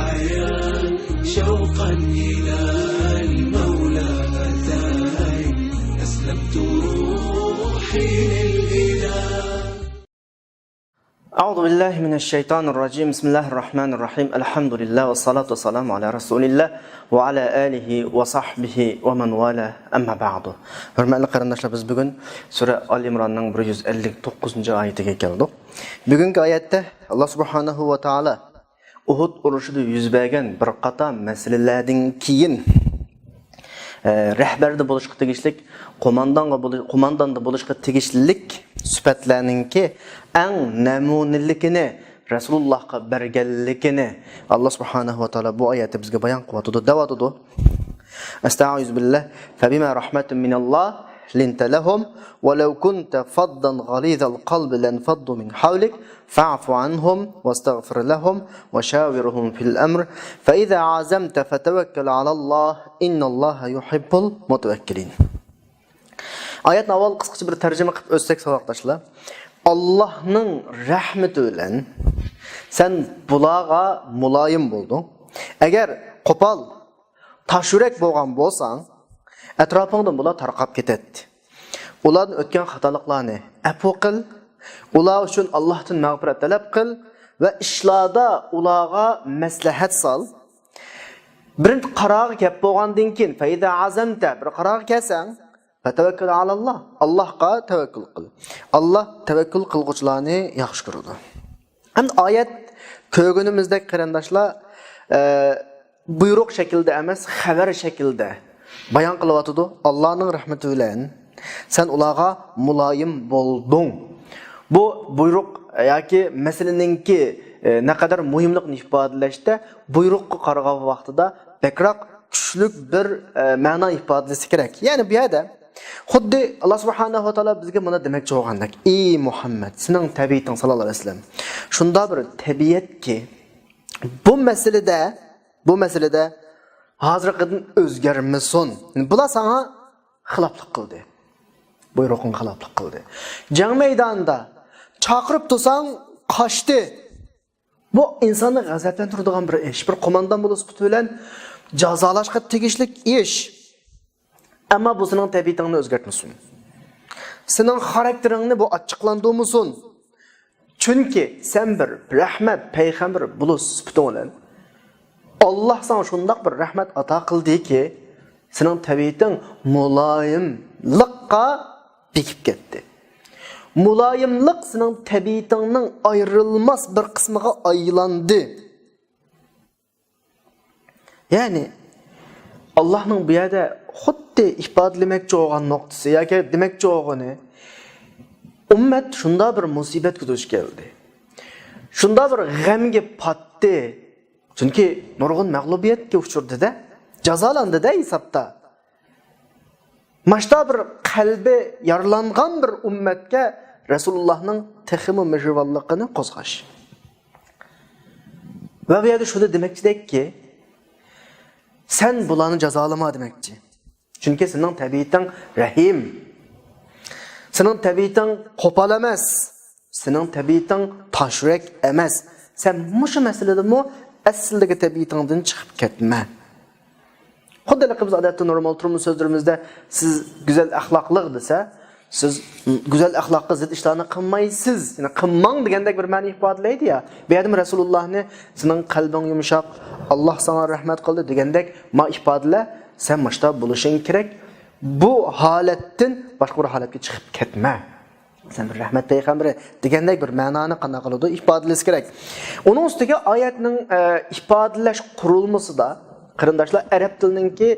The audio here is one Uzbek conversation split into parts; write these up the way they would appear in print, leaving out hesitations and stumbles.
الحياة شوقا إلى المولى أتاي أسلمت روحي للإله. أعوذ بالله من الشيطان الرجيم. بسم الله الرحمن الرحيم. الحمد لله والصلاة والسلام على رسول الله وعلى آله وصحبه ومن والاه. أما بعد. Hürmetli kardeşler, biz bugün Sure Al-İmran'ın 159. ayetiga keldik. Bugünkü ayette Allah Subhanahu ve Taala Uhud urushida yuz bergan bir qator masalalardan keyin rahbarda bo'lishga tegishlik, qo'mondonda bo'lishga tegishlilik sifatlarningki eng namunaligini Rasulullohga berganligini Alloh subhanahu va taolo bu oyatda bizga bayon qilyapti. Davatudi. Astagfiru billah. Fabima rahmatin minalloh linta lahum walau kunta faddan ghalidhal qalbi lanfaddu min hawlik fa'fu anhum wastaghfir lahum washawirhum fil amr fa idza azamta fatawakkal 'ala Allah innalloha yuhibbul mutawakkilin. Oyatni avval qisqacha bir tarjima qilib o'tsak sadoqdoshlar. Allohning rahmati bilan sen bularga muloyim bo'lding. Agar qo'pol, tashurak bo'lgan bo'lsang, atrofingdan bular tarqab ketadi. Ulardan o'tgan xatoliklarni afv qil, ular uchun Allohdan mag'firat talab qil va ishlarda ularga maslahat sol. Birinchi qarorga kelib bo'lgandan keyin fayda azamta bir qarorga kelsang, fatawakkal ala Allah. Allohga tavakkul qil. Allah tavakkul qilguvchilarni yaxshi ko'radi. Endi oyat ko'rganimizdek qarindoshlar buyruq shaklida emas, xabar shaklida bayon qilyapti. Allohning rahmati bilan sen ularga muloyim bo'lding. Bu buyruq yoki masalaninki naqadar muhimlikni ifodalashda buyruqqa qaragan vaqtida bekroq kuchli bir ma'no ifodalasi kerak. Ya'ni bu yerda xuddi Alloh subhanahu va taolo bizga buni demoqchi bo'lgandek, ey Muhammad, sening tabiating sallallohu alayhi vasallam shunda bir tabiatki bu masalada hozirgidan o'zgarmasin. Bular sana xiloflik qildi. Buyruqning xiloflik qildi. Jang maydonida chaqirib tursang qochdi. Bu insonni g'azablantiradigan bir ish. Bir qo'mondon bo'lib bilan jazolashga tegishlik ish. Ammo bu sening tabiatingni o'zgartmasin. Sening xarakteringni bu ochiqlantirmasin. Chunki sen bir rahmat payg'ambar bo'lib bilan Allah sana shundoq bir rahmat ato qildiki, sening tabiating muloyimlikqa bekib ketdi. Muloyimlik sening tabiatingning ayrilmas bir qismiga aylandi. Ya'ni Allohning bu yerda xuddi ifodalamoqchi bo'lgan nuqtasi yoki demoqchi bo'lgani ummat shunda bir musibatga duch keldi. Shunda bir g'amga patdi. Chunki nurg'un mag'lubiyatga uchradi-da, jazolandida hisobda. Mashta bir qalbi yaralangan bir ummatga Rasulullohning texmi mejvalligini qo'zg'ash. Va bu yerda shuni demoqchidekki, sen bularni jazolama demoqchi. Chunki sening tabiating rahim. Sening tabiating qo'pol emas. Sening tabiating tashurak emas. Sen mushu masalada aslidagi tabiatingdan chiqib ketma. Xuddaligi biz odatda normal turmush so'zlarimizda siz go'zal axloqliq desa, siz go'zal axloqqa zid ishlarni qilmaysiz. Ya'ni qilmang degandek bir ma'no ifodalaydi ya. Bu yerda Rasulullohni sening qalbing yumshoq, Alloh sana rahmat qildi degandek ma ifodala, sen mashta bo'lishing kerak. Bu holatdan boshqa bir holatga chiqib ketma. Sen bir rahmat payg'ambari degandek bir ma'noni qanday qiladi ifodalash kerak. Uning ustiga oyatning ifodalash qurilmasida qarindoshlar arab tilininki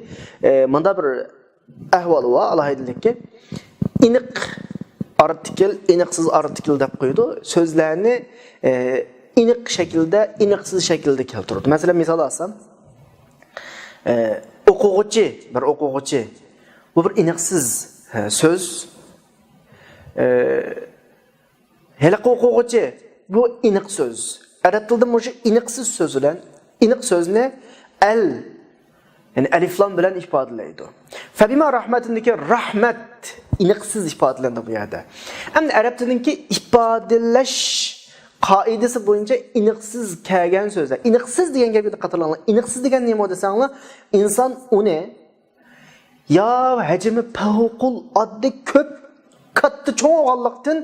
bunda bir ahvol va alohidlikki iniq artikel, iniqsiz artikel deb qo'ydi. So'zlarni iniq shaklda, iniqsiz shaklda keltirdi. Masalan, misol olsam, o'quvchi. Bu bir iniqsiz so'z. Helaqa o'quvchi. Bu iniq so'z. Arab tilida bu iniqsiz so'z bilan iniq so'zni ya'ni alif lam bilan ifodalaydi. Fabima rahmatindagi rahmat iniqsiz ifodalandi bu yerda. Endi arab tilidagi ifodalash qoidasi bo'yicha iniqsiz kelgan so'zlar. Iniqsiz degan gapga diqqat qilinglar. Iniqsiz degan nima desanglar, inson uni yo hajmi favqul oddiy ko'p katta cho'ng olganlikdan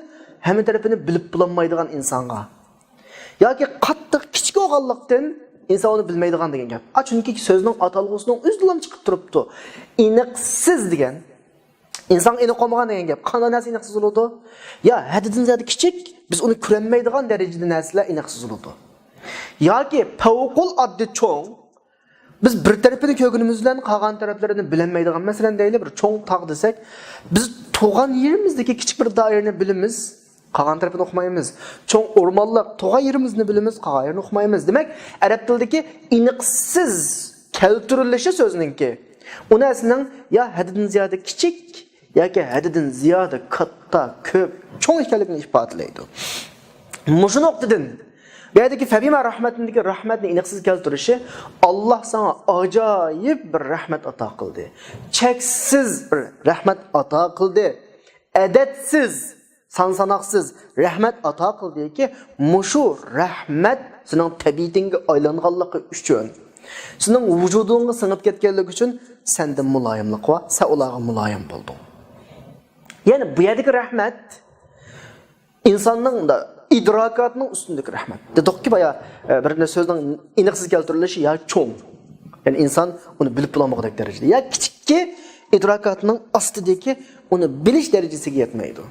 hamma tarafini bilib bo'lmaydigan insonga yoki qattiq kichik olganlikdan inson uni bilmaydigan degan gap. Chunki so'zning atalg'usining o'zidan chiqib turibdi. Iniqsiz degan inson iniq olmagan degan gap. Qanday narsa iniqsiz bo'ladi? Ya haddidan ziyod kichik, biz uni ko'rolmaydigan darajada narsalar iniqsiz bo'ladi. Yoki favqul oddiy cho'ng, biz bir tarafini ko'rganimiz bilan qolgan taraflarini bilmaydigan. Masalan, deylik bir cho'ng tog' desak, biz tug'an yerimizdagi kichik bir doirani bilamiz, qolgan tarafini o'qimaymiz. Cho'ng o'rmonlar tug'an yerimizni bilamiz, qolgan yerini o'qimaymiz. Demak, arab tilidagi iniqsiz keltirilishi so'zninki. Uni aslining ya haddidan ziyod kichik yoki haddidan ziyod katta, ko'p, cho'ng ekanligini ifodalaydi. Mushu nuqtadan bu yerdagi Fabima rahmatindagi rahmatni iniqsiz keltirishi Alloh sana ajoyib bir rahmat ato qildi. Cheksiz bir rahmat ato qildi. Adatsiz, son-sanoqsiz rahmat ato qildiki, mushu rahmat sening tabiatingga aylanganligi uchun, sening vujudingga singib ketganligi uchun senda muloyimlik va sen ularga muloyim bo'lding. Ya'ni bu yerdagi rahmat insonning idrokatning ustundagi rahmat. Dedikki baya bir so'zning iniqsiz keltirilishi ya cho'ng. Ya'ni inson uni bilib bo'lmaydigan darajada. Ya kichikki idrokatning ostidagi uni bilish darajasiga yetmaydi.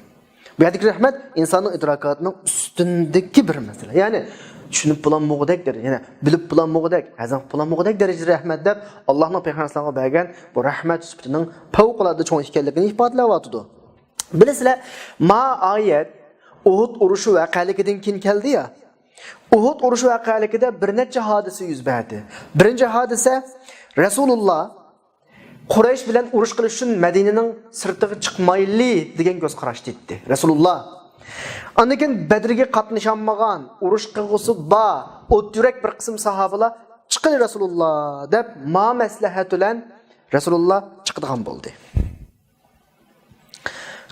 Bu yerdagi rahmat insonning idrokatining ustundagi bir masala. Ya'ni tushunib bo'lmaydigan darajada, ya'ni bilib bo'lmaydigan, hazm bo'lmaydigan darajada rahmat deb Allohning payg'ambarlariga bergan bu rahmat sifatining favqulodda cho'ng ekanligini ifodalayapti. Bilasizlar, ma oyat Uhud urushi vaqaligidan keyin keldi ya. Uhud urushi vaqaligida bir necha hodisa yuz berdi. Birinchi hodisa Rasululloh Quraysh bilan urush qilish uchun Madinaning sirtiga chiqmayli degan ko'z qarash etdi. Rasululloh. Undan keyin Badrga qatnashanmagan, urush qilg'usi ba, o't yurak bir qism sahobalar chiqdi Rasululloh deb ma maslahat bilan Rasululloh chiqadigan bo'ldi.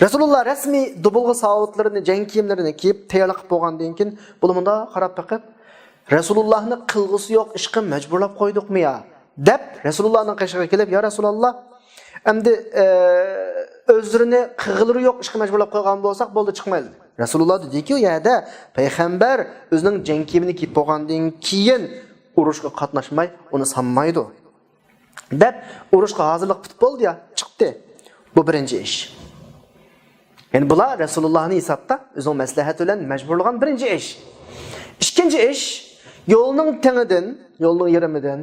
Rasululloh rasmiy dubulg'i savatlarini, jang kiyimlarini kiyib tayyorlab bo'lgandan keyin bulimda qarab baqib, Rasulullohni qilg'usi yo'q ishga majburlab qo'ydikmi ya? deb Rasulullohning qishig'iga kelib, "Ya Rasululloh, endi o'zlarini qilg'ilari yo'q ishga majburlab qo'ygan bo'lsak, bo'ldi chiqmaydi." Rasululloh dedi-ki, "U yerda payg'ambar o'zining jang kiyimini kiyib bo'lgandan keyin urushga qatnashmay, uni sanmaydi." deb urushga hozirlik bitib bo'ldi ya, chiqdi. Bu birinchi ish. Yani bular Resulullah'ın hesapta özün məsləhət olan məcburluğun birinci iş. İkinci iş, yolunun tənidin, yolunun yerimidən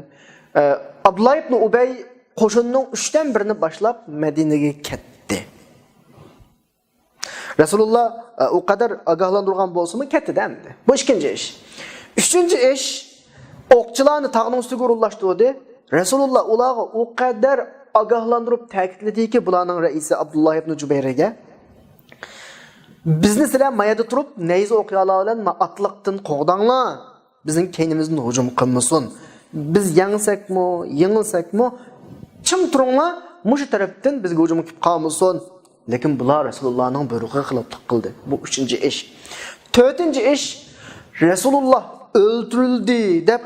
Abdullah ibn Ubey qoşunun 3'ten birini başlap Medine'ye ketdi. Resulullah o kadar agahlandırgan bolsa mı ketdi demdi. Bu ikinci iş. Üçüncü iş, okçularını tağının üstü gurullaştırdı. Resulullah ulağı o kadar agahlandırıp təkidledi ki bulanın reisi Abdullah ibn Cübeyrə'ge bizni sizlar mayada turib, neyzi o'qiyolar bilan atliqdan qo'g'danglar. Bizning keynimizdan hujum qilmasin. Biz yangsakmi, yengilsakmi, chim turinglar, mushu tarafdan bizga hujum qilib qolmasin. Lekin bular Rasulullohning buyrug'iga xiloflik qildi. Bu 3-chi ish. 4-chi ish, Rasululloh o'ldirildi deb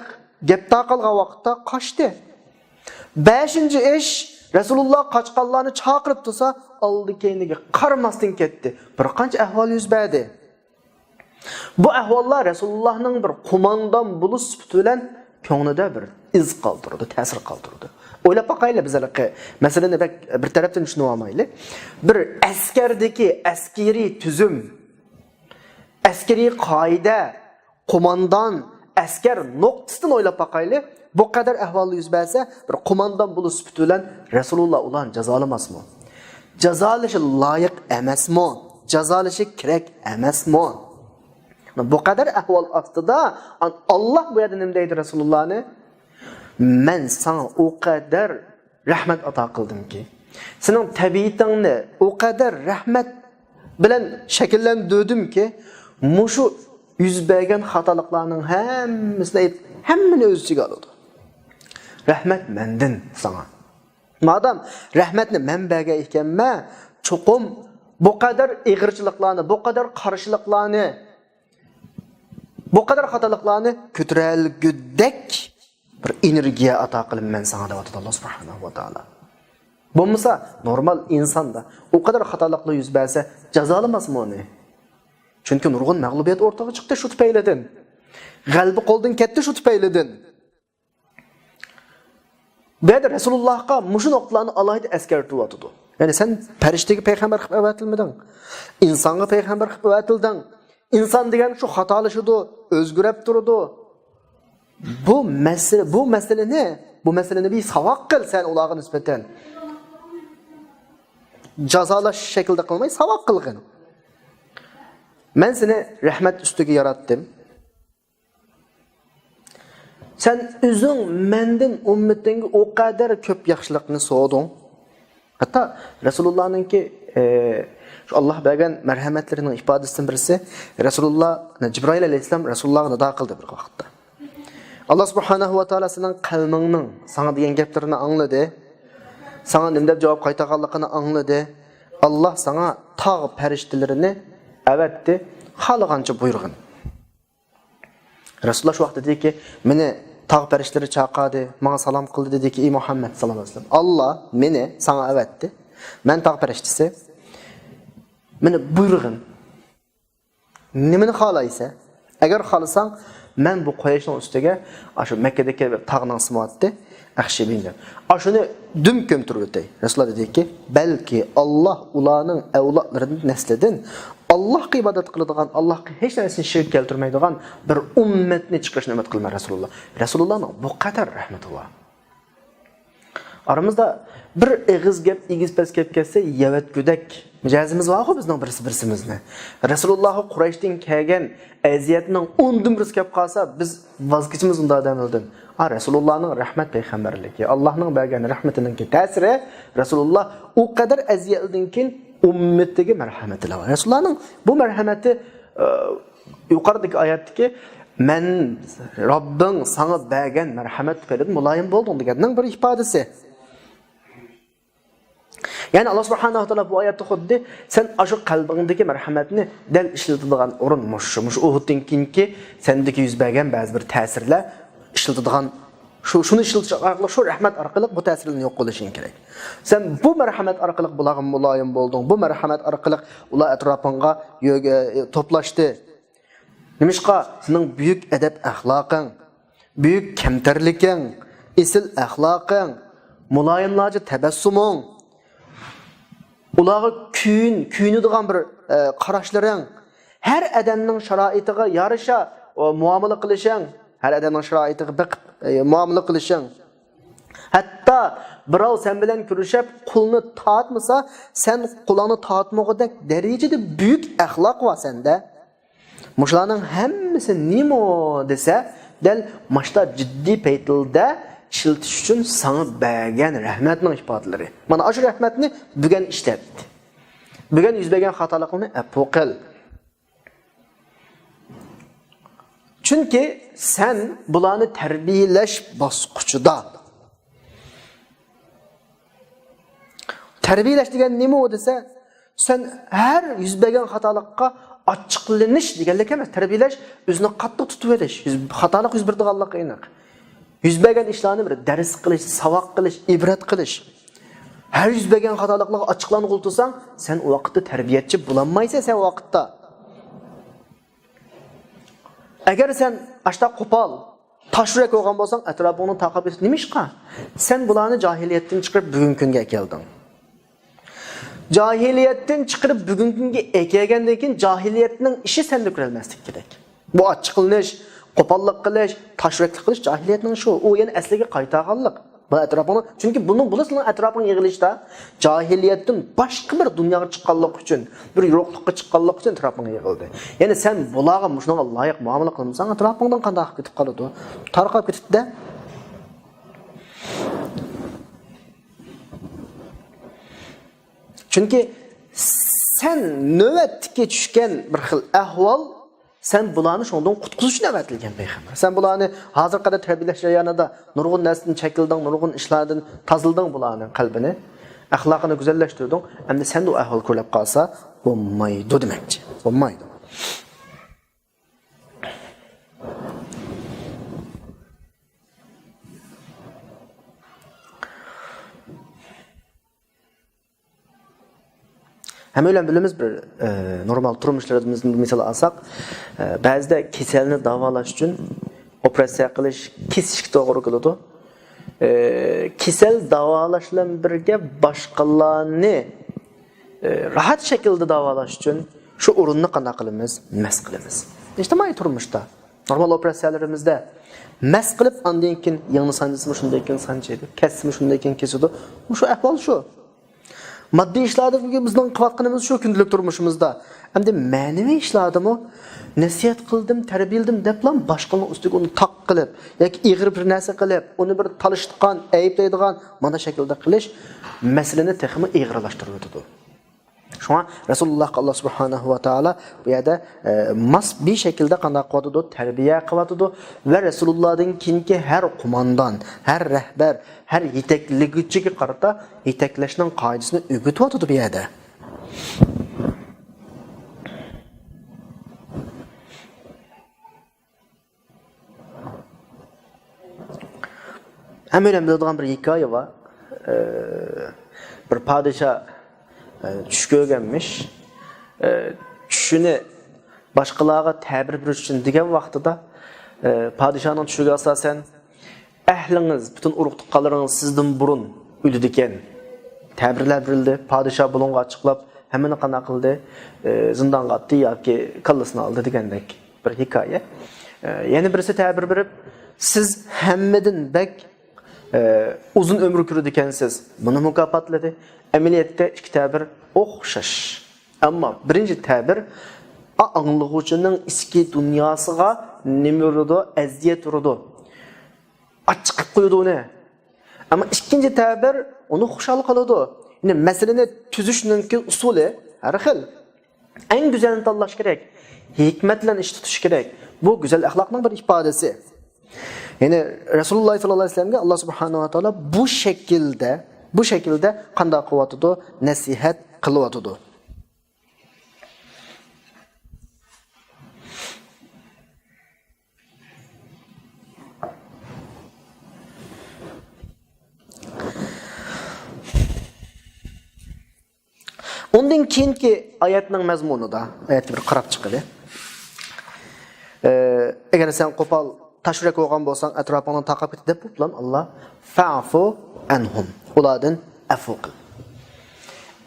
gap taqilgan vaqtda qochdi. 5-chi ish, Rasululloh qochqanlarni chaqirib tursa, aldı keyniga qaramasdan ketdi. Bir qancha ahvol yuz berdi. Bu ahvollar Rasulullohning bir qo'mondan bo'lish sifati bilan ko'nglida bir iz qoldirdi, ta'sir qoldirdi. O'ylab boqaylik bizlarga. Masalan, bir tarafdan tushunib olmaylik. Bir askardagi askariy tuzum, askariy qoida, qo'mondan, askar nuqtasidan o'ylab boqaylik. Bu qadar ahvol yuz bersa, bir qo'mondan bo'lish sifati bilan Rasululloh ularni jazolamasmi? Jazolashi loyiq emasmi? Jazolashi kerak emasmi? Bu kadar ahvol ostida Alloh bu yerda nima deydi Rasulullohni? Men sana o kadar rahmat ato qildimki, sening tabiatingni o kadar rahmat bilan shakllantirdimki, mushu yuz bergan xatoliklarning hammani o'z ichiga oladi. Rahmat mendan sana. Madam rahmatni manbaga ekanman, cho'qim bu qadar ig'irchiliklarni, bu qadar qarshiliklarni Bu kadar xatoliklarni ko'taralgudek bir energiya ato qilib men senga deyapti Alloh subhanahu va taolo. Bo'lmasa normal insonda o kadar xatoliklar yuz bersa jazolamasmi uni? Chunki nurg'un mag'lubiyat o'rtaga chiqdi shu tufaylidan. G'albi qo'ldan ketdi shu tufaylidan. Bu yerda Rasulullohga mushu nuqtalarni alohida eskartiryapti. Ya'ni sen farishtaga payg'ambar qilib avatilmading. İnsonga payg'ambar qilib avatilding. İnson degan shu xatolashidi, o'zgarib turdi. Bu masalani bir savoq qil sen ularga nisbatan. Jazolash shaklda qilmay savoq qilgin. Men seni rahmat ustiga yaratdim. Sen o'zing mendan ummatingga o qadar ko'p yaxshilikni so'rading. Hatta Rasulullah'ningki şu Allah bergan marhamatlarının ifadesinden birisi Rasulullah Cibrail aleyhisselam Rasulullah'a nida qildi bir vaqtda. Allah subhanahu va taolo sening qalbingning sana degan gaplarini angladi. Sana nima deb javob qaytarganligini angladi. Allah sana tog' farishtalarini avatdi, xalaqancha buyurg'in. Rasulullah şu vaqtda dediki, meni tog' farishtalari chaqirdi, menga salom qildi dediki, ey Muhammad sallallohu alayhi vasallam. Allah meni sana avatdi. Men tog' farishtasi. Meni buyurg'in. Nimani xohlaysa, agar xohlasang, men bu qo'yishning ustiga shu Makkadagi tog'ning sifatida axshibinglar. Shuni dum ko'mtirib o'tay. Rasululloh dediki, balki Alloh ularning avlodlarining naslidan Allohga ibodat qiladigan, Allohga hech narsani shirk keltirmaydigan bir ummatni chiqishni umid qilma Rasululloh. Rasulullohning bu qadar rahmati bor. Aramızda bir eg'iz gap, egiz pes gap kelsa, yavatgudak mijozimiz bor-ku bizning birimizni. Rasulullohga Qurayshdan kelgan aziyatning 10dan birisi kelib qolsa, biz voz kechimiz unda odamlardan. Rasulullohning rahmat payg'ambarligi, Allohning bergan rahmatining ta'siri Rasululloh o qadar aziyatdan keyin ummatiga marhamatli. Rasulullohning bu marhamati yuqoridagi oyatdagi men Robbing sana bergan marhamat tufayli muloyim bo'lding deganning bir ifodasi. Yani Allah subhanahu wa taala bu oyatda xuddi sen shu qalbingdagi marhamatni dal ishlatadigan o'rin mush Uhuddan keyingi sendagi yuz bergan ba'zi bir ta'sirlar ishlatadigan shuni ishiltish orqali shu rahmat orqali bu ta'sirni yo'q qilishing kerak. Sen bu marhamat orqali bularga muloyim bo'lding. Bu marhamat orqali ular atrofingga to'plashdi. Nimishqa sening buyuk adab axloqing, buyuk kamtarliging, isil axloqing, muloyimlarcha tabassuming, ularga kuyinadigan bir qarashlaring, har odamning sharoitiga yarasha muomala qilishing, har odamning sharoitiga biqib muomala qilishing. Hatto birov sen bilan kurashib qo'lni tortmasa, sen qo'lini tortmoqdek darajada buyuk axloq bor senda. Mushlarning hammasi nima desa, dal mashta jiddiy paytilda ishiltish uchun sana bergan rahmatning ifodalari. Mana shu rahmatni bugun ishlatdi. Bugun yuz bergan xatolikni apoqil. Chunki sen bularni tarbiyalash bosqichida. Tarbiyalash degan nima desa, sen har yuz bergan xatolikqa ochiqlanish deganlik emas, tarbiyalash o'zini qattiq tutib olish, xatolik yuz berdiganlik aniq. Yuz bergan ishlarni bir dars qilish, savoq qilish, ibrat qilish. Har yuz bergan xatoliklarga ochiqlanib o'ltirsang, sen o vaqtda tarbiyatchi bo'lolmaysan sen o vaqtda. Agar sen ashta qo'pol, tashrak bo'lgan bo'lsang, atrofingni taqib etib nimishqa? Sen bularni jahiliyatdan chiqarib bugungi kunga kelding. Jahiliyatdan chiqarib bugungi kunga kelgandan keyin jahiliyatning ishi senda ko'rilmaslik kerak. Bu ochiqlanish, qo'pollik qilish, tashraklik qilish jahiliyatning shu. U yana asliga qaytarganlik. Bu atrofini, chunki buning atrofini yig'ilishda jahiliyatdan boshqa bir dunyoga chiqqanlik uchun, bir yo'qlikka chiqqanlik uchun atrofini yig'ildi. Ya'ni sen bularga shunga loyiq muomala qilmasang, atrofingdan qanday ketib qoladi? Tarqab ketibdi. Chunki sen navbatga tushgan bir xil ahvol sen bularni shundan qutqizish uchun avatilgan payg'ambar. Sen bularni hozir qadar tarbiyalash jarayonida nurg'un narsadan chekilding, nurg'un ishlardan tozilding bularning qalbini, axloqini go'zallashtirding. Endi sen bu ahvol ko'rib qolsa, bo'lmaydi demakchi. Bo'lmaydi. Hamma bilamiz bir normal turmushlarimizni misol olsak, ba'zida kasalni davolash uchun operatsiya qilish, kesish to'g'ri keladi. Kasal davolash bilan birga boshqalarni rahat shaklda davolash uchun shu o'rinni qanday qilamiz? Mas qilamiz. İjtimoiy turmushda, normal operatsiyalarimizda mas qilib, undan keyin yangi sanjisimi shunday keyin sanjaydi, kesimi shunday keyin kesadi. Shu ahvol shu. Maddi ishlarda bizning qilayotganimiz shu kundalik turmushimizda. Endi ma'naviy ishlardimi nasihat qildim, tarbiyaladim deblam boshqaning ustiga uni taq qilib yoki ig'ir bir narsa qilib, uni bir talishtirgan, ayblaydigan mana shaklda qilish masalani texmi ig'irlashtirib o'tadi. Shuna Rasululloh Alloh subhanahu va taolo bu yerda mas bir shaklda qanday qiladi, tarbiya qiladi va Rasulullohdan keyingi har qo'mondan, har rahbar, har yetaklig'ichiga qarata yetaklashning qoidasini o'rgatyotdi bu yerda. Hammalar biladigan bir hikoya var. Bir padişah tush ko'rganmish. Tushini boshqalarga ta'bir berish uchun degan vaqtida padishahning tushiga asosan ahlingiz, butun urug' tuqqanlaringiz sizdan burun o'ldi ekan. Ta'birlar berildi. Padishah bunga ochiqlab, hammani qana qildi, zindonga atdi yoki kallasini oldi degandek bir hikoya. Yana birisi ta'bir berib, siz hammadan bak uzun ömür ko'rdi ekansiz. Buni mukofotladi. Amaliyotda ikki ta'bir o'xshash. Ammo birinchi ta'bir anglag'uvchining ichki dunyosiga nima uradi, aziyat uradi. Ochiq qo'ydi uni. Ammo ikkinchi ta'bir uni xushal qiladi. Ya'ni masalani tuzishning usuli har xil. Eng go'zalini tanlash kerak. Hikmat bilan ish tutish kerak. Bu go'zal axloqning bir ifodasi. Yani Rasululloh sallallohu alayhi vasallamga Alloh subhanahu va taolo bu şekilde qanday qilyotdi, nasihat qilyotdi. Ondan keyingi oyatning mazmunida oyatga bir qarab chiqadi. Agar sen qo'pol tashrik olgan bo'lsang, atrofingni taqib ketdi deb bilan Alloh fa'fu anhum. Ulardan afu qil.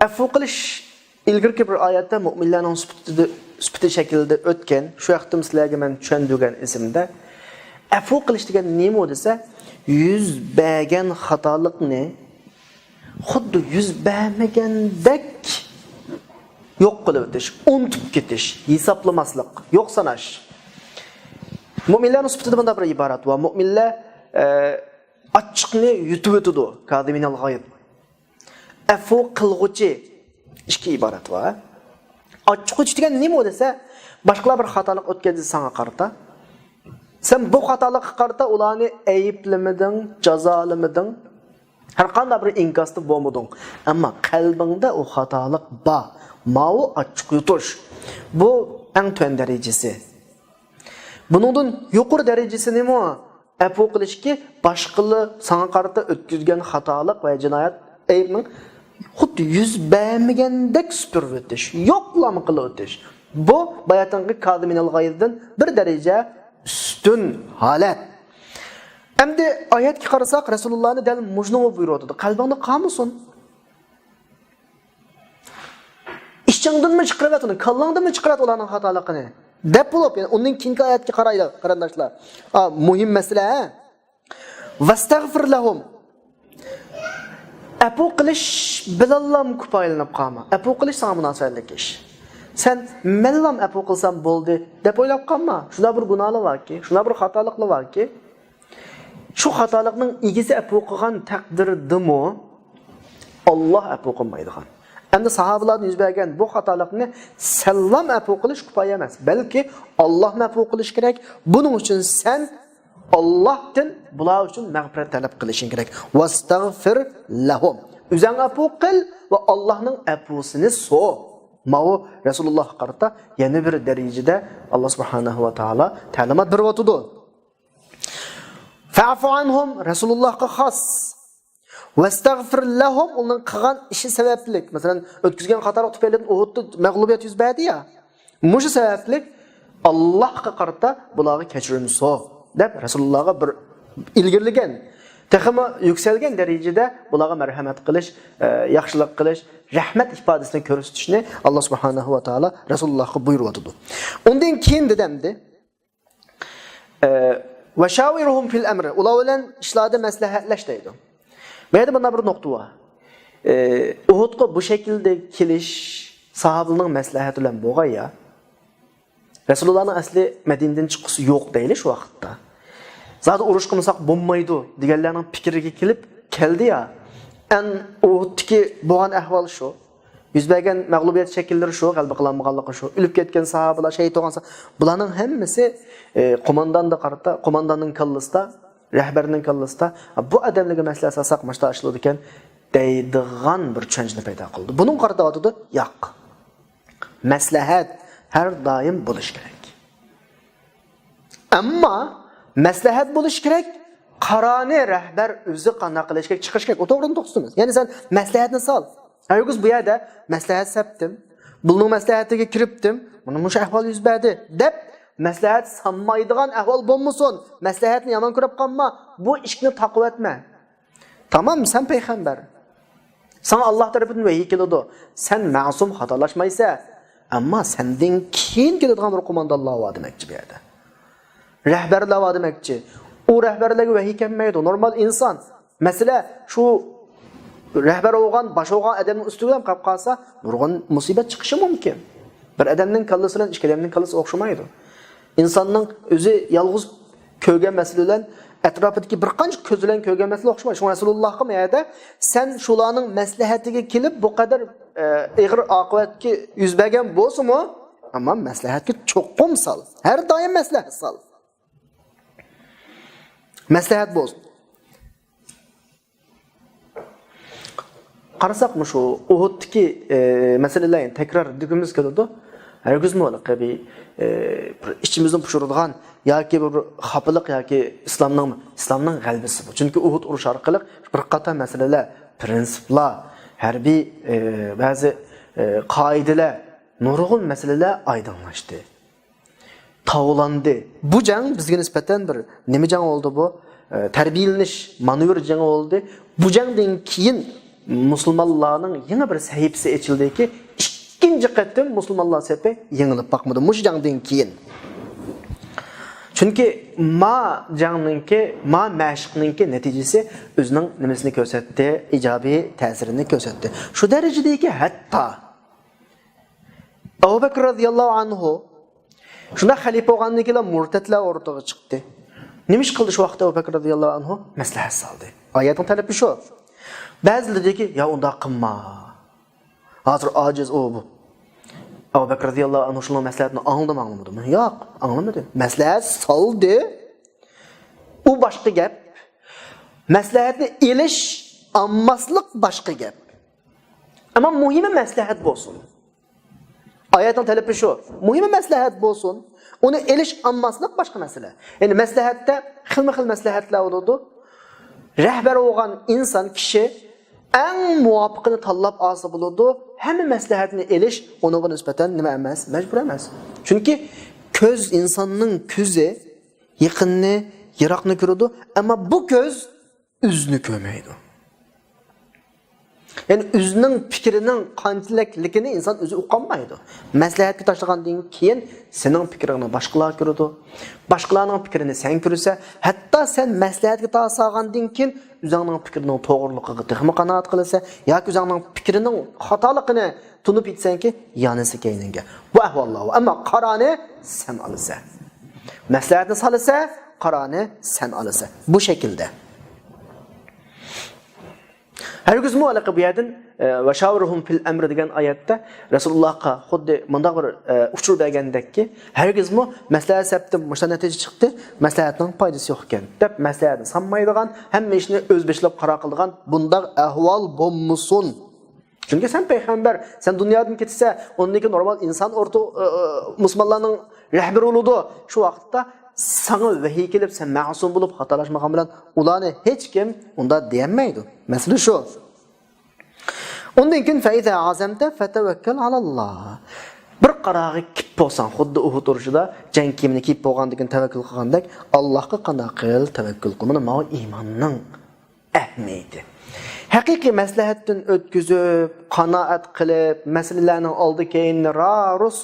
Afu qilish ilgirki bir oyatda mu'minlarning sifati shaklida o'tgan, shu vaqtda sizlarga men tushundirgan ismda afu qilish degan nima desa, yuz bergan xatolikni xuddi yuz bermagandek yo'q qilib o'tish, unutib ketish, hisoblamaslik, yo'q sanash. Mu'minlarning sifati bundan bir iborat va mu'minlar ochiqni yutib o'tadi, kadiminal g'oyib. Afu qilg'uchi ikki iborat va ochiq o'tish degan nima desa, boshqa bir xatolik o'tkazdi sana qarta. Sen bu xatolikqa qarta ularni ayblamading, jazolamading, har qanday bir inkosda bo'lmading. Ammo qalbingda o xatolik bor. Ma'u ochiq yutish. Bu eng tuan darajasi. Buningdan yuqori darajasi nima? Afu qilishki, boshqalar sana qarta o'tkazgan xatolik va jinoyat aybning xuddi yuz bermagandek supurib o'tish, yo'qlama qilib o'tish. Bu bayatangi kadiminal g'oyibdan bir daraja ustun holat. Endi oyatga qarasak, Rasulullohni dal mujnumi buyuradi. Qalbingda qolmasin. İşçangdanmı chiqaryapti, kallangdanmı chiqaryapti ularning xatoligini? Deb bo'lib, yani uning keyingi oyatga qaraylik, qarindoshlar. Muhim masala. Vastagfir lahum. Afu qilish bilallam ko'paylanib qolma. Afu qilish sana munosabatli ish. Sen menlam afu qilsam bo'ldi deb o'ylab qolma. Shunda bir gunohli borki, shunda bir xatolikli borki, shu xatolikning egisi afu qilgan taqdirdimi Alloh afu qilmaydigan. Endi sahabalarning yuz bergan bu xatolikni sallam afu qilish kifoya emas, balki Alloh afu qilish kerak. Buning uchun sen Allohdan bular uchun mag'firat talab qilishing kerak. Vastagfir lahum. O'zing afu qil va Allohning afusini so'ra. Ma'u Rasululloh qarta yana bir darajada Alloh subhanahu va taolo ta'limot beryapti. Fa'fu anhum Rasulullohga xos. Vestagfir lahum onun qilgan ishi sabablik. Masalan, o'tkazgan qator tufaylidan Uhudda mag'lubiyat yuz berdi ya. Mushu sabablik Allohga qarata bularga kechirim so deb Rasulullohga bir ilgirlagan, texmi yuksalgan darajada bularga marhamat qilish, yaxshilik qilish, rahmat ifodasini ko'rsatishni Alloh subhanahu va taolo Rasulullohga buyuryapti. Undan keyin dedimdi va shawiruhum fil amr. Ular bilan ishlarda maslahatlash deydi. Menda bunda bir nokta var. Uhudga bu şekilde kelish sahabalarning maslahati bilan bo'lgan ya. Rasulullahning asli Madinadan chiqishi yo'q deyli shu vaqtda. Zaten urush qilmasak bo'lmaydi deganlarning fikriga keldi ya. An Uhuddagi bo'lgan ahvol shu. Yuz bergan mag'lubiyat shakllari shu, g'alaba qilinmaganligi shu. O'lib ketgan sahabalar, shahid bo'lgan bularning hammasi qo'mondonga qarata, qo'mondonning kallasida rahbarning kallasida bu adamlarga maslahat salsak mashta ashiladi ekan deydigan bir tushunchani paydo qildi. Buning qarata yo'q. Maslahat har doim bo'lish kerak. Ammo maslahat bo'lish kerak, qaroni rahbar o'zi qanday qilish kerak, chiqish kerak. O to'g'rini to'xtamiz. Ya'ni sen maslahatni sol. Ayog'iz bu yerda maslahat saptim. Buning maslahatiga kiribdim. Buni mush ahvol yuz berdi deb maslahat sanmaydigan ahvol bo'lmasin. Maslahatni yomon ko'rib qolma. Bu ishni taqib etma. Tamam, sen payg'ambar. Sana Alloh tarafidan vahiy keladi. Sen ma'sum xatolashmaysa, ammo sendan keyin keladigan bir qo'mondonlar va demakchi bu yerda. Rahbarlar va demakchi. U rahbarlarga vahiy kelmaydi. Normal inson. Mesela shu rahbar bo'lgan, bosh bo'lgan odamning ustidan qolib qolsa, nurg'un musibat chiqishi mumkin. Bir odamning kallasi bilan ikki odamning kallasi o'xshamaydi. İnsanның o'zi yalğız ko'rgan masalalar atrofidagi bir qancha ko'z bilan ko'rgan masalalar o'xshamaydi. Shu Rasulullohga mayada sen shularning maslahatiga kelib bu qadar ig'ir oqibatga yuz bergan bo'lsa-mu, ammo maslahatga cho'qqum sol. Har doim maslahat sol. Maslahat bo'lsin. Qarasaqmi shu Uhuddagi masalalarni takror digimiz keladi. Herkes mi ola kabi içimizden pişirdiğin ya ki bir xapilik ya ki İslam'ın galbisi bu. Çünkü Uhud uruş arkalık bir kata meseleler, prensipler, harbi bazı kaideler, nurgun meseleler aydınlaştı. Tavlandı. Bu can bizge nispeten bir nemi can oldu bu? Terbiyeleniş, manevr can oldu. Bu candan keyin Müslümanların yine bir sahipsi açıldı ki İkinci qatim Müslümanlar sepe yengilip bakmadı. Muş jangdan keyin. Çünkü ma məşqninki neticesi özünün nimesini gösterdi, icabi təsirini gösterdi. Şu derecedeki hatta Abu Bakr radıyallahu anhu şunda halife olgandan keyin murtatlar ortaga chiqdi. Nima ish qildi shu vaqtda Abu Bakr radıyallahu anhu? Maslahat saldi. Oyatning talabi shu. Ba'zilar deydi, "Ya unda qilma." Hazır aciz o bu. Abu Bakr radıyallahu anh şunun məsləhətini anlamadı mı? Yox, anlamadı. Məsləhət saldı. O başqa gəp. Məsləhətini eliş, anmaslıq başqa gəp. Amma mühimi məsləhət bolsun. Ayətin tələbi şu. Mühimi məsləhət bolsun. Onu eliş, anmaslıq başqa məsələ. Yəni məsləhətdə xilma-xil məsləhətlər olurdu. Rəhbər olğan insan, kişi en muvaffaqını tanlab alsa buludu. Hem maslahatini eliş ona nispeten nima emas, mecbur emas. Çünkü köz insanın közü yaqinni, yiroqni ko'radi, ama bu köz üzni ko'rmaydi. Yani özünün fikrinin qanchlikligini inson o'zi uqolmaydi. Maslahatga tashlagandan keyin sening fikrini boshqalar ko'radi. Boshqalarning fikrini sen ko'rsa, hatto sen maslahatga tashlagandan keyin o'zingning fikrining to'g'riligiga texmi qanoat qilsa, yoki o'zingning fikrining xatoligini tunib yetsanki, yanisi keyninga. Bu ahvollar. Ammo qaroni sen olsa. Maslahatni solsa, qaroni sen olsa. Bu şekilde. Herkes mu alaka bu yerden ve şaviruhum fil emri degan ayette Resulullah'a xuddi mundaq bir uçur bergandekki herkes mu maslahat septim muşta natija chiqdi, maslahatning foydasi yo'q ekan deb maslahatni sanmaydigan, hamma ishni o'zbeshlab qara qildigan bundaq ahvol bo'lmasin. Çünkü sen peygamber, sen dunyodan ketsa, ondaki normal inson o'rta musulmonlarning rahbari oludu. Şu vaqtda sana vahiy kelib sen ma'sum bo'lib xatolashmagan bilan ularni hech kim unda deyamaydi. Masala shu. Undan keyin faiza azamta fatavakkal alalloh. Bir qarog'i kip bo'lsan, xuddi Uhud urushida jang kiyimini kiyib bo'lgandan keyin tavakkul qilgandek, Allohga qanday qil tavakkul qil. Mana iymonning ahamiyati. Haqiqiy maslahatdan o'tkazib, qanoat qilib, masalalarning oldi keyin rarus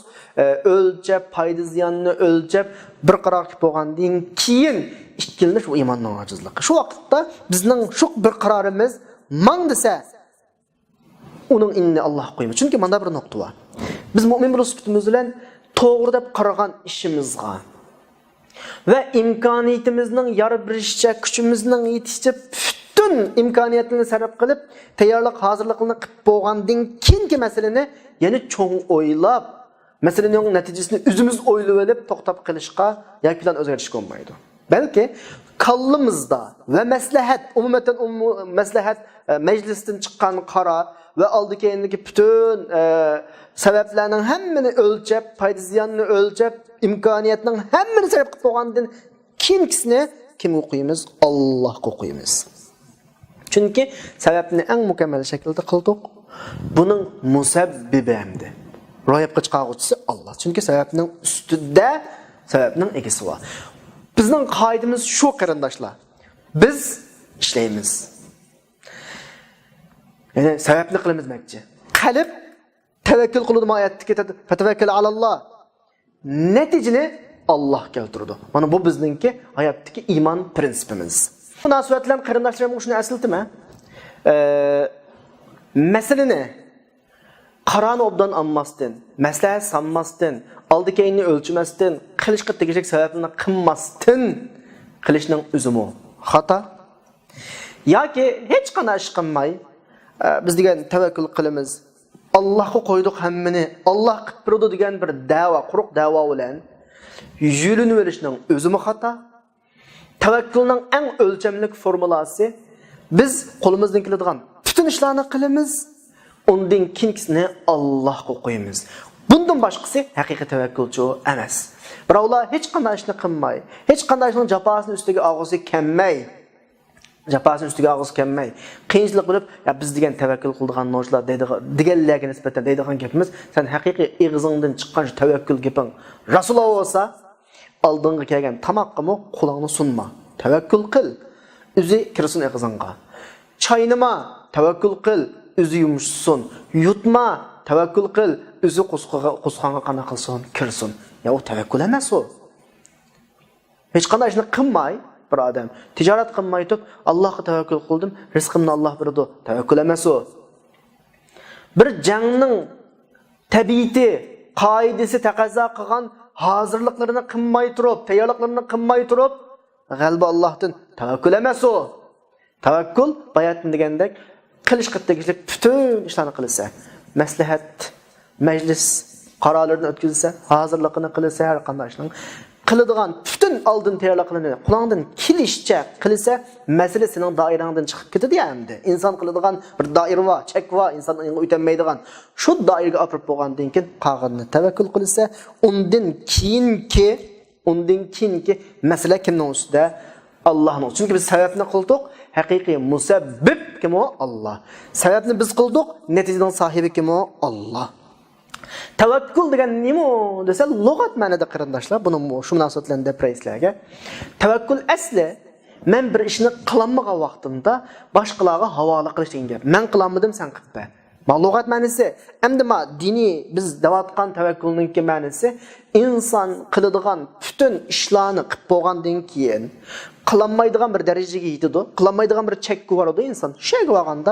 o'lchab, foyda ziyonni o'lchab, bir qaror bo'lgandan keyin ikkilnish bu iymonning ojizligi. Shu vaqtda bizning shu bir qarorimiz mang desa, uning inni Alloh qo'ymaydi. Chunki mana bir nuqta bor. Biz mu'min bo'lib sifatimiz bilan to'g'ri deb qaragan ishimizga va imkoniyatimizning yarab birishicha, kuchimizning yetishicha bütün imkoniyatlarni sarf qilib, tayyorlik, hozirlikni qilib bo'lgandan keyingi masalani yana cho'ng o'ylab, masalaning natijasini o'zimiz o'ylab olib to'xtab qilishga yoki plan o'zgartirish bo'lmaydi. Balki kallimizda va maslahat, umumatan maslahat majlisdan chiqqan qaror va oldi keyindagi bütün sabablarning hammani o'lchab, foyda ziyonni o'lchab, imkoniyatning hammani sarf qilib bo'lgandan keyingisini kimga qo'yamiz? Allohga qo'yamiz. Chunki sababni eng mukammal shaklda qildik. Buning musabbibi hamdi. Ro'yobga chiqaruvchisi Alloh. Chunki sababning ustida sababning egasi bor. Bizning qoidamiz shu qarindoshlar. Biz ishlaymiz. Ya'ni sababni qilamiz makchi. Qalb tavakkul qiladi oyatda ketadi. Fatavakkal alalloh. Natijani Alloh keltirdi. Mana bu bizningki hayotdagi iymon prinsipimiz. Munosabatlar qarindoshlarim shuni asıltimi? Meseleni qarani obdan almasdin, maslahat sanmasdin, oldi keyinni o'lchmasdin, qilishga tegishli sabablarni qilmasdin, qilishning o'zimi xato. Yoki hech qanday ish qilmay, biz degan tavakkul qilamiz. Allohga qo'ydik hammani, Alloh qilib berdi degan bir da'vo, quruq da'vo bilan yo'lini verishning o'zimi xato. Tavakkulning eng o'lchamli formulasi biz qo'limizdan keladigan bütün ishlarni qilamiz, undan keyingisini Allohga qo'yamiz. Bundan boshqasi haqiqiy tavakkulchi emas. Birovlar hech qanday ishni qilmay, hech qanday ishning jafosini ustiga og'zi kelmay, qiyinchilik bo'lib, ya biz degan tavakkul qiladigan noshlar deganlarga nisbatan deydigan gapimiz, sen haqiqiy ig'zingdan chiqqan tavakkul gaping Rasululloh bo'lsa, aldığın kelgan tamoqqimi qo'lingni sunma. Tavakkul qil. O'zi kirsin ig'zingga. Chaynama, tavakkul qil. O'zi yumshsin. Yutma, tavakkul qil. O'zi qo'sqonga qana qilsin, kirsin. Ya o tavakkul emas o. Hech qanday ishni qilmay bir odam tijorat qilmay turib, Allohga tavakkul qildim, rizqimni Alloh berdi. Tavakkul emas o. Bir jangning tabiati, qoidasi taqozo qilgan hazırlıklarını qilmay turib, tayyorliklarini qilmay turib, g'alaba Allohdan tavakkul emas o. Tavakkul bayatın degandek qilishga tegishli bütün ishlarni qilsa, maslahat, majlis qarorlarini o'tkazsa, hazırlıkını qilsa, har qanday ishning qiladigan bütün oldin tayyorliklarini qulongdan kelishcha qilsa, masala sening doirangdan chiqib ketadi endi. Inson qiladigan bir doira bor, chek bor, inson o'tolmaydigan. Shu doiraga olib bo'lgandan keyin qog'inni tavakkul qilsa, undan keyinki masala kimning ustida? Allohning. Chunki biz sababni qildik, haqiqiy musabbib kim o? Alloh. Sababni biz qildik, natijaning sohibi kim o? Alloh. Tavakkul degan nima desa, lug'at ma'noda qarindoshlar, buni shu munosabatlarni depressiyaga. Tavakkul asli men bir ishni qilmagan vaqtimda boshqalarga havola qilish degan gap. Men qilmadim, sen qilib ber. Lug'at ma'nosi, endi diniy biz davatgan tavakkulning ma'nosi inson qiladigan bütün ishlarni qilib bo'lgandan keyin qilmaydigan bir darajaga yetadi, qilmaydigan bir chekka boradi inson. Shega bo'lganda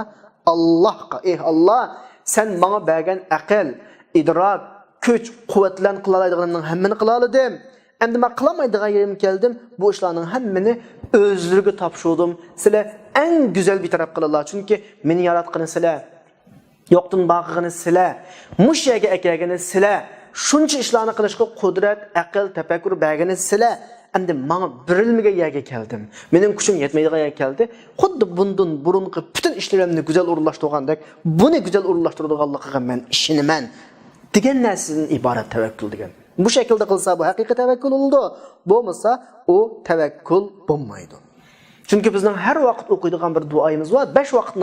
Allohga, Alloh, sen menga bergan aql, idrak, kuch, quvvatlan qila oladiganlarning hammani qila oldim. Endi men qilmaydigan yerim keldim. Bu ishlarning hammani o'zlariga topshirdim. Sizlar eng go'zal bir taraf qilalar. Chunki meni yaratganingiz sizlar. Yo'qdan bag'ig'ini sizlar. Mush yerga akagini sizlar. Shuncha ishlarni qilishga qudrat, aql, tafakkur berganingiz sizlar. Endi men birilmagan yerga keldim. Mening kuchim yetmaydigan yerga keldi. Xuddi bundan burunqi bütün ishlarimni go'zal o'rinlashtirgandek, buni go'zal o'rinlashtiradiganligiga men ishinaman. Degan narsadan iborat tavakkul degan. Bu şekilde kılsa bu haqiqiy tevekkül oldu. Bo'lmasa o tevekkül bo'lmaydi. Çünkü bizning har vaqt o'qiydigan bir duoyimiz var. 5 vaqt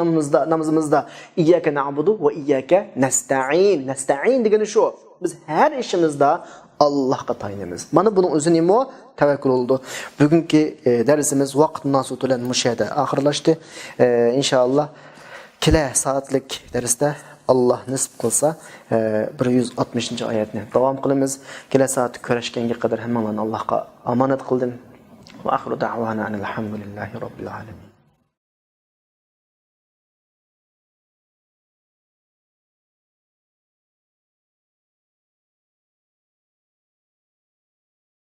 namazımızda iyyaka na'budu ve iyyaka nasta'in. Nasta'in degani shu. Biz her işimizde Allah'a tayinimiz. Mana bunun özü nima? Tevekkül oldu. Bugünkü dersimiz vaqt nasıl bilan müşahede ahirlaştı. İnşallah kila saatlik derste Allah nasip kılsa 160. ayetni devam qilamiz. Kila saat ko'rishganga qadar hammalarni Allohga omonat qildim. Wa akhiru da'wana alhamdulillahi robbil alamin.